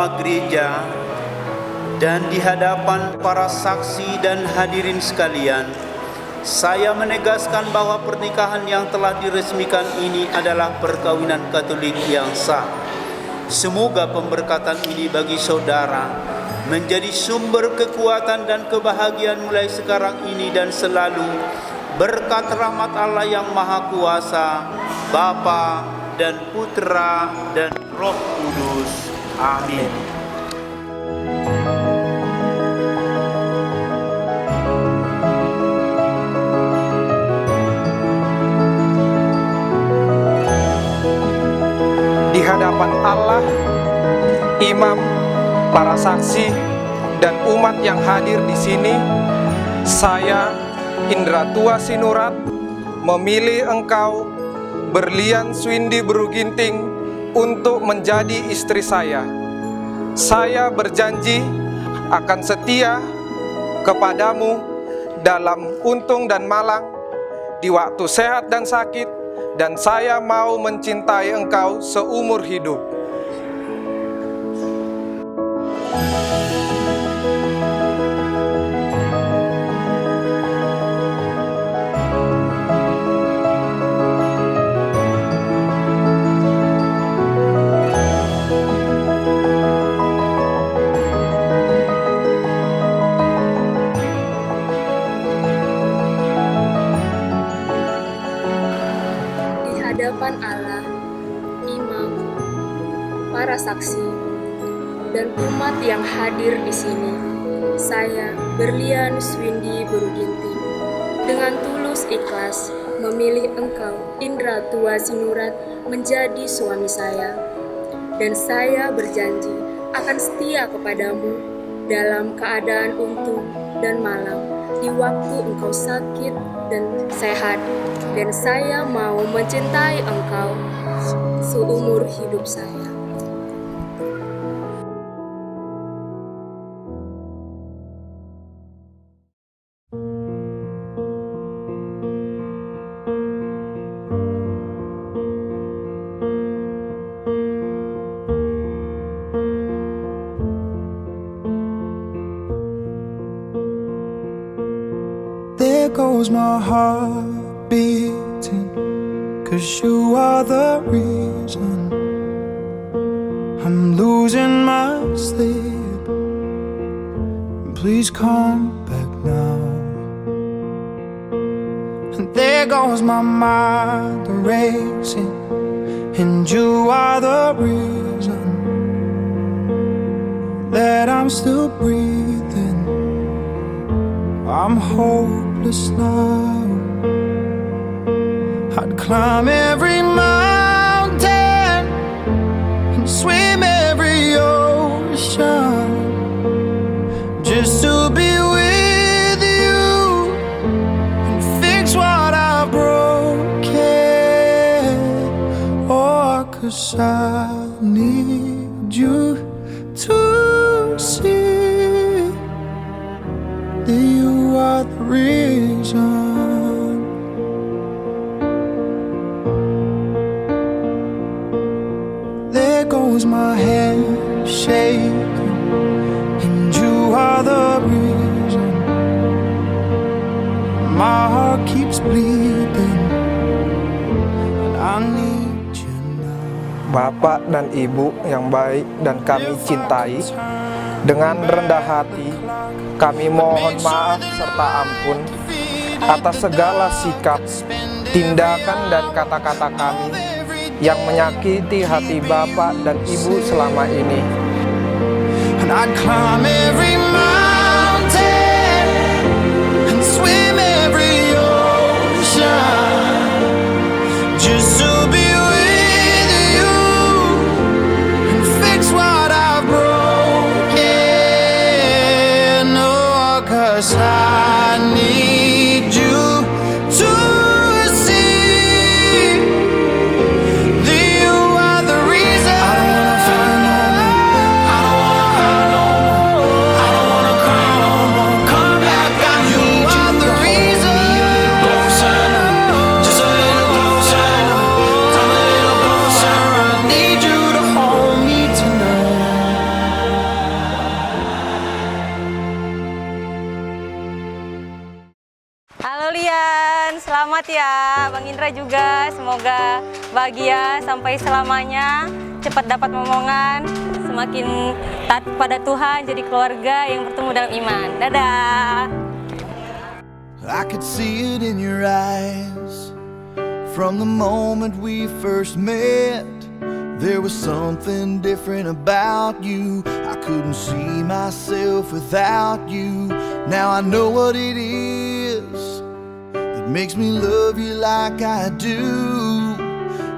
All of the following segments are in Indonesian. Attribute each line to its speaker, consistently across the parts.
Speaker 1: nama gereja dan di hadapan para saksi dan hadirin sekalian, saya menegaskan bahwa pernikahan yang telah diresmikan ini adalah perkawinan Katolik yang sah. Semoga pemberkatan ini bagi saudara menjadi sumber kekuatan dan kebahagiaan mulai sekarang ini dan selalu, berkat rahmat Allah yang Maha Kuasa, Bapa dan Putra dan Roh Kudus. Amin.
Speaker 2: Di hadapan Allah, imam, para saksi, dan umat yang hadir di sini, saya, Indra Tua Sinurat, memilih engkau, Berlian Swindi Beruginting, untuk menjadi istri saya. Saya berjanji akan setia kepadamu dalam untung dan malang, di waktu sehat dan sakit, dan saya mau mencintai engkau seumur hidup.
Speaker 3: Hadapan Allah, imam, para saksi, dan umat yang hadir di sini, saya, Berlian Swindi Beruginting, dengan tulus ikhlas memilih engkau, Indra Tua Sinurat, menjadi suami saya, dan saya berjanji akan setia kepadamu dalam keadaan untung dan malang, di waktu engkau sakit dan sehat, dan saya mau mencintai engkau seumur hidup saya.
Speaker 4: There goes my heart beating, 'cause you are the reason I'm losing my sleep. Please come back now. And there goes my mind racing, and you are the reason that I'm still breathing. I'm hopeless now. I'd climb every mountain and swim every ocean just to be with you and fix what I've broken. Oh, 'cause I need you to see that you are the reason. There goes my hand shaking, and you are the reason my heart keeps bleeding, and I need you now.
Speaker 2: Bapak dan Ibu yang baik dan kami cintai, dengan rendah hati kami mohon maaf serta ampun atas segala sikap, tindakan dan kata-kata kami yang menyakiti hati Bapak dan Ibu selama ini.
Speaker 4: And I'd climb every mountain and swim every ocean just to be with you and fix what I've broken. Oh, 'cause I need you to see that you are the reason. I don't wanna fight no more. I don't wanna hide no more. I don't wanna cry no more. Come back, I need you are the reason. Closer, just a little closer. Come a little closer. I need you to hold me tonight.
Speaker 5: Halo Lian, selamat ya. Bang Indra juga, semoga bahagia sampai selamanya. Cepat dapat momongan, semakin taat pada Tuhan, jadi keluarga yang bertemu dalam iman. Dadah.
Speaker 4: I could see it in your eyes from the moment we first met. There was something different about you. I couldn't see myself without you. Now I know what it is that makes me love you like I do.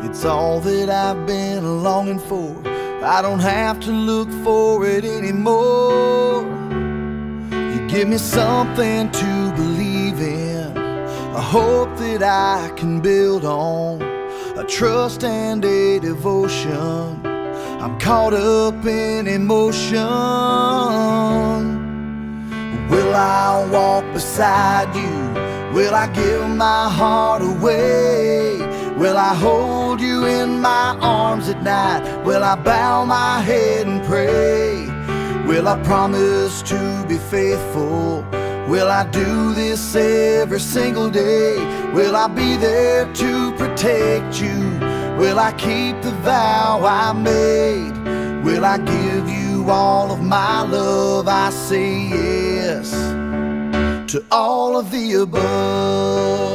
Speaker 4: It's all that I've been longing for. I don't have to look for it anymore. You give me something to believe in, a hope that I can build on, a trust and a devotion. I'm caught up in emotion. Will I walk beside you? Will I give my heart away? Will I hold you in my arms at night? Will I bow my head and pray? Will I promise to be faithful? Will I do this every single day? Will I be there to protect you? Will I keep the vow I made? Will I give you all of my love? I say yes to all of the above.